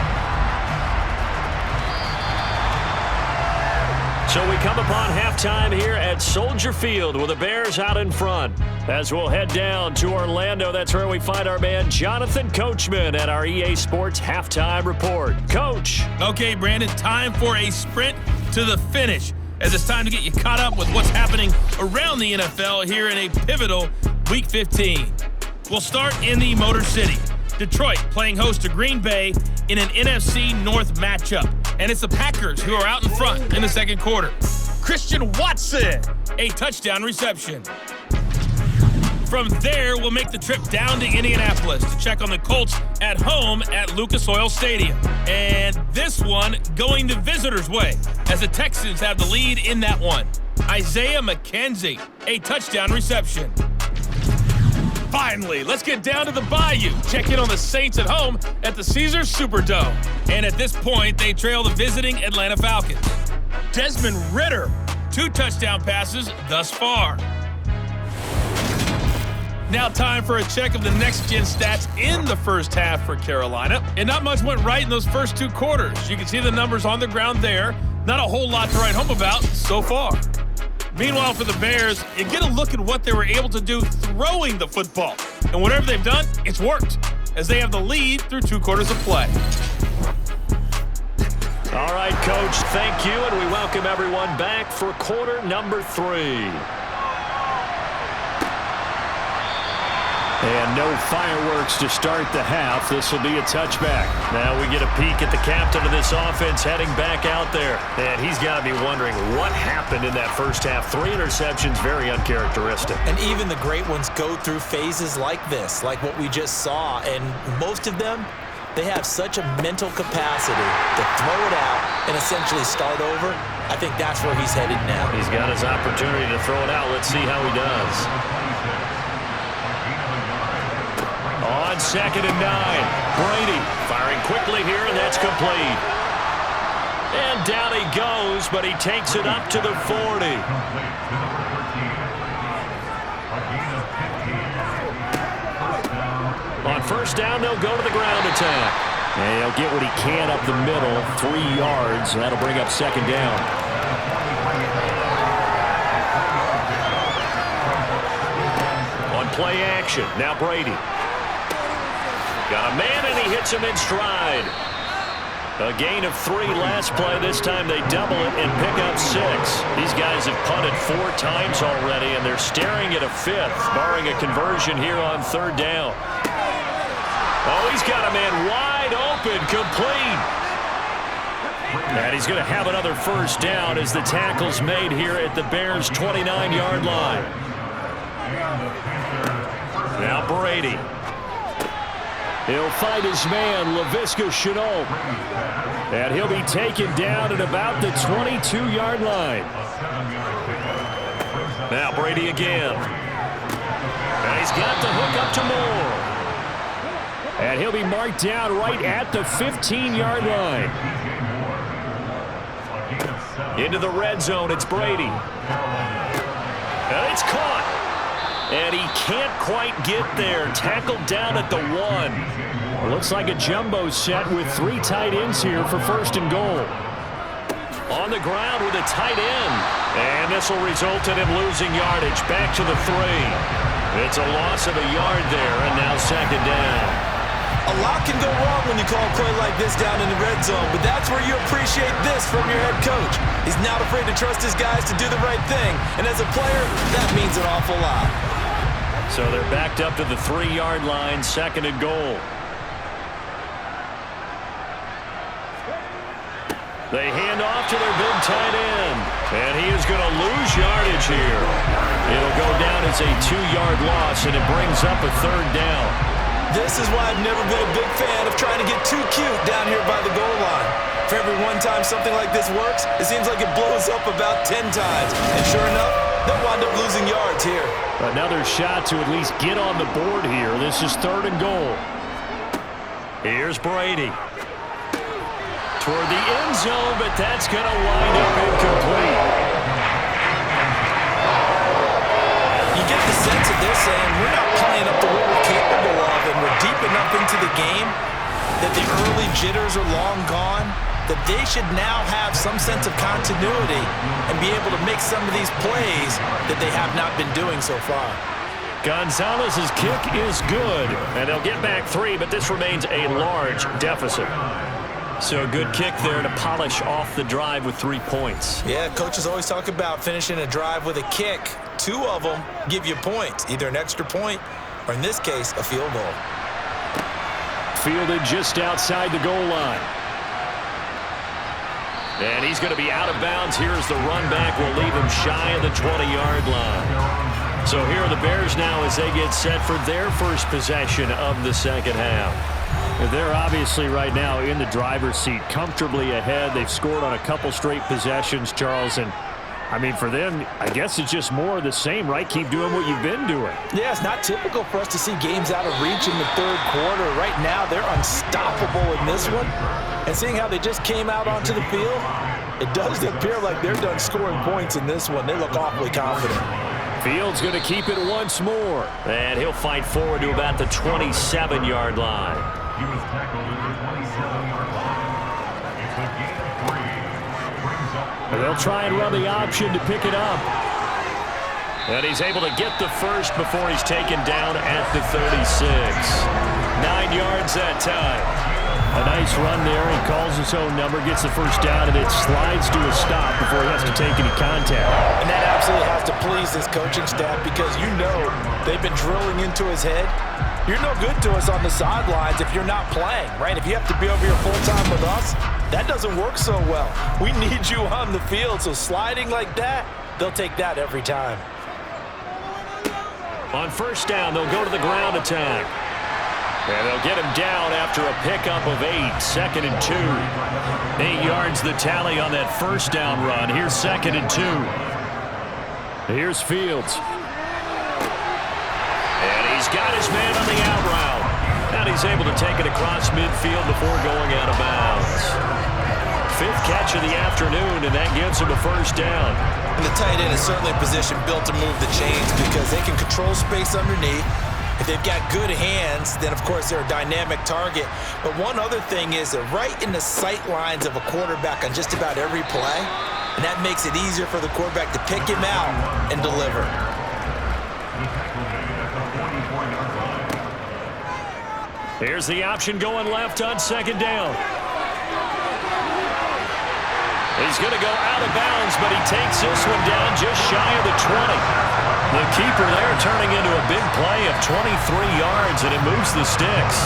So we come upon halftime here at Soldier Field with the Bears out in front. As we'll head down to Orlando, that's where we find our man Jonathan Coachman at our EA Sports Halftime Report. Coach. Okay, Brandon, time for a sprint to the finish, as it's time to get you caught up with what's happening around the NFL here in a pivotal Week 15. We'll start in the Motor City. Detroit playing host to Green Bay in an NFC North matchup. And it's the Packers who are out in front in the second quarter. Christian Watson, a touchdown reception. From there, we'll make the trip down to Indianapolis to check on the Colts at home at Lucas Oil Stadium. And this one going the visitors' way, as the Texans have the lead in that one. Isaiah McKenzie, a touchdown reception. Finally, let's get down to the Bayou. Check in on the Saints at home at the Caesars Superdome. And at this point, they trail the visiting Atlanta Falcons. Desmond Ridder, 2 touchdown passes thus far. Now time for a check of the next-gen stats in the first half for Carolina. And not much went right in those first 2 quarters. You can see the numbers on the ground there. Not a whole lot to write home about so far. Meanwhile, for the Bears, you get a look at what they were able to do throwing the football. And whatever they've done, it's worked, as they have the lead through 2 quarters of play. All right, Coach, thank you, and we welcome everyone back for quarter number 3. And no fireworks to start the half. This will be a touchback. Now we get a peek at the captain of this offense heading back out there. And he's got to be wondering what happened in that first half. 3 interceptions, very uncharacteristic. And even the great ones go through phases like this, like what we just saw. And most of them, they have such a mental capacity to throw it out and essentially start over. I think that's where he's headed now. He's got his opportunity to throw it out. Let's see how he does. On 2nd and 9, Brady firing quickly here, and that's complete. And down he goes, but he takes it up to the 40. On first down, they'll go to the ground attack. And he'll get what he can up the middle, 3 yards, and that'll bring up 2nd down. On play action, now Brady. Got a man, and he hits him in stride. A gain of 3 last play. This time they double it and pick up 6. These guys have punted 4 times already, and they're staring at a 5th, barring a conversion here on 3rd down. Oh, he's got a man wide open, complete. And he's going to have another first down as the tackle's made here at the Bears' 29-yard line. Now Brady. He'll fight his man, Laviska Shenault. And he'll be taken down at about the 22-yard line. Now Brady again. And he's got the hook up to Moore. And he'll be marked down right at the 15-yard line. Into the red zone, it's Brady. And it's caught. And he can't quite get there. Tackled down at the 1. Looks like a jumbo set with 3 tight ends here for 1st and goal. On the ground with a tight end. And this will result in him losing yardage. Back to the 3. It's a loss of a yard there, and now 2nd down. A lot can go wrong when you call a play like this down in the red zone, but that's where you appreciate this from your head coach. He's not afraid to trust his guys to do the right thing, and as a player, that means an awful lot. So they're backed up to the 3-yard line, 2nd and goal. They hand off to their big tight end, and he is going to lose yardage here. It'll go down as a 2-yard loss, and it brings up a 3rd down. This is why I've never been a big fan of trying to get too cute down here by the goal line. For every one time something like this works, it seems like it blows up about 10 times. And sure enough, they'll wind up losing yards here. Another shot to at least get on the board here. This is 3rd and goal. Here's Brady. Toward the end zone, but that's going to wind up incomplete. You get the sense of this saying we're not playing up to what we're capable of, and we're deep enough into the game that the early jitters are long gone, that they should now have some sense of continuity and be able to make some of these plays that they have not been doing so far. Gonzalez's kick is good, and they'll get back 3, but this remains a large deficit. So a good kick there to polish off the drive with 3 points. Yeah, coaches always talk about finishing a drive with a kick. 2 of them give you points, either an extra point or, in this case, a field goal. Fielded just outside the goal line. And he's going to be out of bounds. Here's the run back. Will leave him shy of the 20-yard line. So here are the Bears now as they get set for their first possession of the second half. They're obviously right now in the driver's seat, comfortably ahead. They've scored on a couple straight possessions, Charles. And, I mean, for them, I guess it's just more of the same, right? Keep doing what you've been doing. Yeah, it's not typical for us to see games out of reach in the third quarter. Right now, they're unstoppable in this one. And seeing how they just came out onto the field, it does appear like they're done scoring points in this one. They look awfully confident. Fields going to keep it once more. And he'll fight forward to about the 27-yard line. He was tackled at the 27-yard line. It's a gain of 3. Brings up. And they'll try and run the option to pick it up. And he's able to get the first before he's taken down at the 36. 9 yards that time. A nice run there. He calls his own number, gets the first down, and it slides to a stop before he has to take any contact. And that absolutely has to please this coaching staff because you know they've been drilling into his head. You're no good to us on the sidelines if you're not playing, right? If you have to be over here full-time with us, that doesn't work so well. We need you on the field, so sliding like that, they'll take that every time. On first down, they'll go to the ground attack. And they'll get him down after a pickup of 8, 2nd and 2. 8 yards the tally on that first down run. Here's 2nd and 2. Here's Fields. And he's got his man on the out route. And he's able to take it across midfield before going out of bounds. 5th catch of the afternoon, and that gives him a first down. And the tight end is certainly a position built to move the chains because they can control space underneath. If they've got good hands, then, of course, they're a dynamic target. But one other thing is that right in the sight lines of a quarterback on just about every play, and that makes it easier for the quarterback to pick him out and deliver. Here's the option going left on 2nd down. He's going to go out of bounds, but he takes this one down just shy of the 20. The keeper there turning into a big play of 23 yards, and it moves the sticks.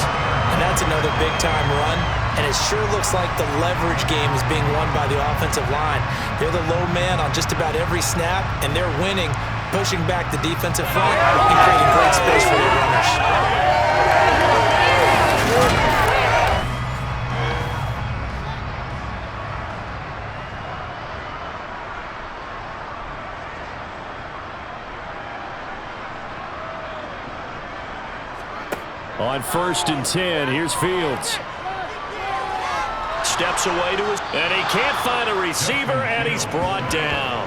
And that's another big-time run, and it sure looks like the leverage game is being won by the offensive line. They're the low man on just about every snap, and they're winning, pushing back the defensive front and creating great space for their runners. On 1st and 10, here's Fields. Steps away to his, and he can't find a receiver, and he's brought down.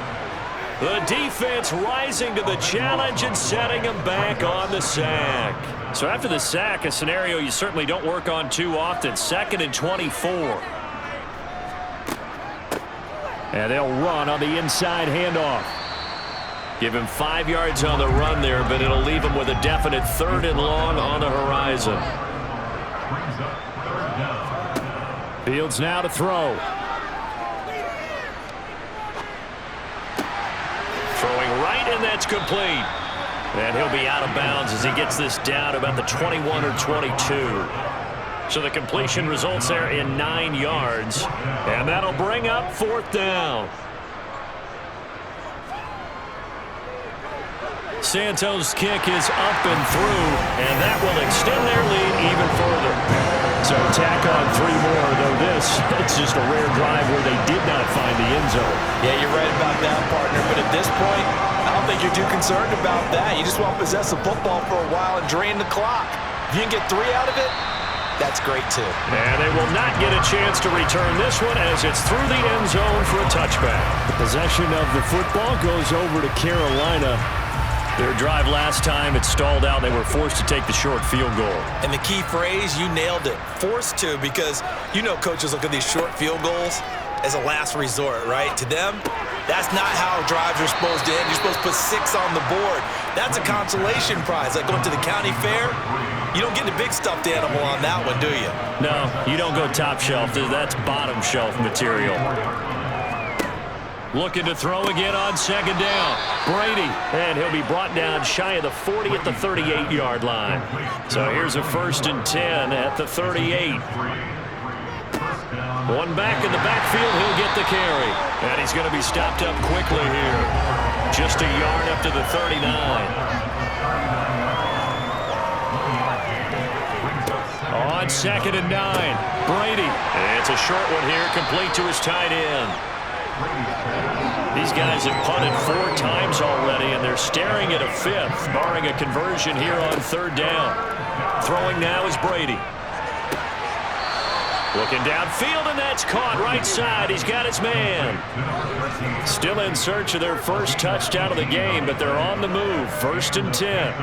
The defense rising to the challenge and setting him back on the sack. So after the sack, a scenario you certainly don't work on too often. 2nd and 24. And they'll run on the inside handoff. Give him 5 yards on the run there, but it'll leave him with a definite 3rd and long on the horizon. Fields now to throw. Throwing right, and that's complete. And he'll be out of bounds as he gets this down about the 21 or 22. So the completion results there in 9 yards. And that'll bring up 4th down. Santos' kick is up and through, and that will extend their lead even further. So tack on 3 more, though it's just a rare drive where they did not find the end zone. Yeah, you're right about that, partner, but at this point, I don't think you're too concerned about that. You just want to possess the football for a while and drain the clock. If you can get 3 out of it, that's great, too. And they will not get a chance to return this one as it's through the end zone for a touchback. The possession of the football goes over to Carolina. Their drive last time, it stalled out. They were forced to take the short field goal. And the key phrase, you nailed it, forced to, because you know coaches look at these short field goals as a last resort, right? To them, that's not how drives are supposed to end. You're supposed to put 6 on the board. That's a consolation prize. Like going to the county fair, you don't get the big stuffed animal on that one, do you? No, you don't go top shelf. That's bottom shelf material. Looking to throw again on second down. Brady, and he'll be brought down shy of the 40 at the 38-yard line. So here's a 1st and 10 at the 38. One back in the backfield, he'll get the carry. And he's going to be stopped up quickly here. Just a yard up to the 39. On 2nd and 9, Brady. And it's a short one here, complete to his tight end. These guys have punted 4 times already, and they're staring at a 5th, barring a conversion here on 3rd down. Throwing now is Brady. Looking downfield, and that's caught right side. He's got his man. Still in search of their first touchdown of the game, but they're on the move. 1st and 10.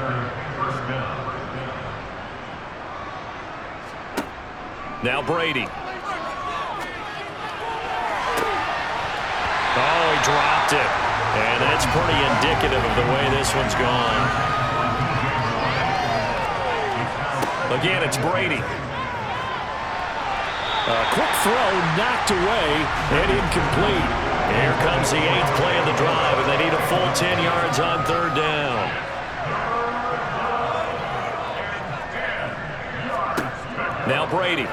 Now Brady. Oh, he dropped it. And that's pretty indicative of the way this one's gone. Again, it's Brady. A quick throw knocked away and incomplete. Here comes the 8th play of the drive, and they need a full 10 yards on 3rd down. Now Brady.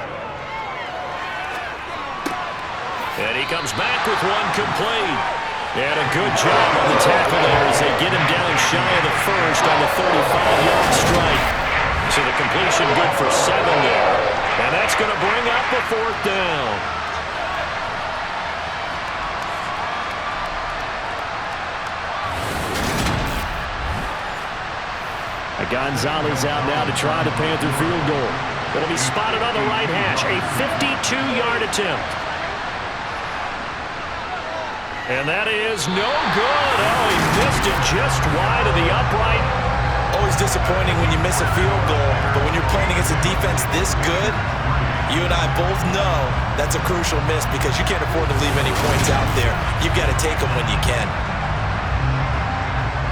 And he comes back with one complete. And a good job on the tackle there as they get him down shy of the 1st on the 35-yard strike. So the completion good for 7 there. And that's going to bring up a 4th down. Gonzalez out now to try the Panther field goal. It'll be spotted on the right hash. A 52-yard attempt. And that is no good. Oh, he missed it just wide of the upright. Always disappointing when you miss a field goal, but when you're playing against a defense this good, you and I both know that's a crucial miss because you can't afford to leave any points out there. You've got to take them when you can.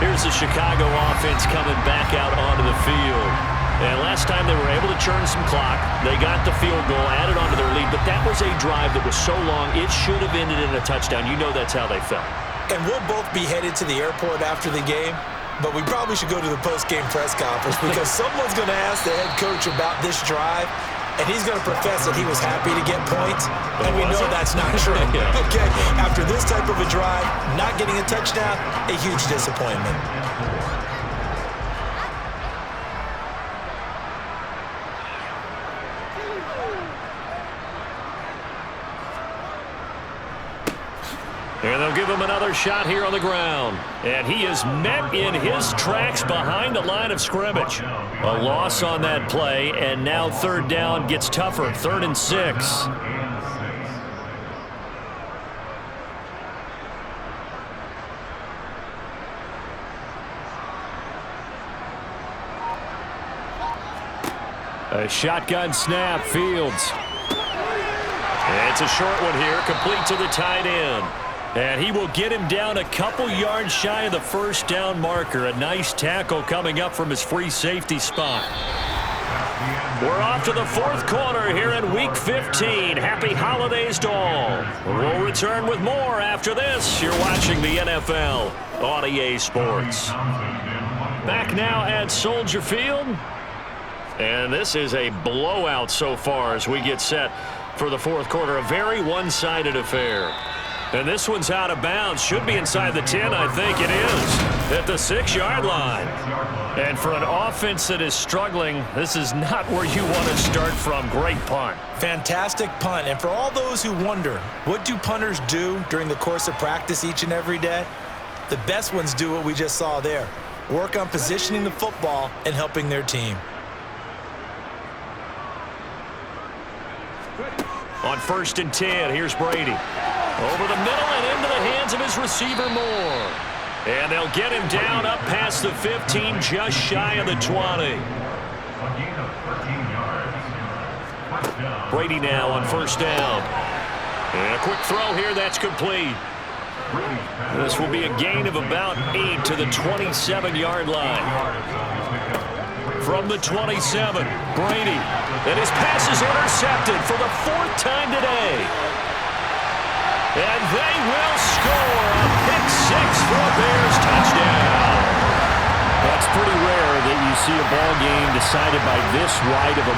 Here's the Chicago offense coming back out onto the field. And last time they were able to churn some clock. They got the field goal, added onto their lead, but that was a drive that was so long it should have ended in a touchdown. You know that's how they felt. And we'll both be headed to the airport after the game, but we probably should go to the post-game press conference because someone's going to ask the head coach about this drive, and he's going to profess that he was happy to get points, and we know that's not true. Yeah. Okay, after this type of a drive, not getting a touchdown, a huge disappointment. And they'll give him another shot here on the ground. And he is met in his tracks behind the line of scrimmage. A loss on that play, and now 3rd down gets tougher. 3rd and 6. A shotgun snap, Fields. It's a short one here, complete to the tight end. And he will get him down a couple yards shy of the 1st down marker. A nice tackle coming up from his free safety spot. We're off to the 4th quarter here in Week 15. Happy holidays to all. We'll return with more after this. You're watching the NFL on EA Sports. Back now at Soldier Field. And this is a blowout so far as we get set for the 4th quarter. A very one-sided affair. And this one's out of bounds. Should be inside the 10, I think it is. At the 6-yard line. And for an offense that is struggling, this is not where you want to start from. Great punt. Fantastic punt. And for all those who wonder, what do punters do during the course of practice each and every day? The best ones do what we just saw there. Work on positioning the football and helping their team. On 1st and 10, here's Brady. Over the middle and into the hands of his receiver, Moore. And they'll get him down up past the 15, just shy of the 20. A gain of 13 yards. First down. Brady now on first down. And a quick throw here, that's complete. This will be a gain of about 8 to the 27-yard line. From the 27, Brady. And his pass is intercepted for the 4th time today. And they will score a pick 6 for a Bears touchdown. That's pretty rare that you see a ball game decided by this wide of a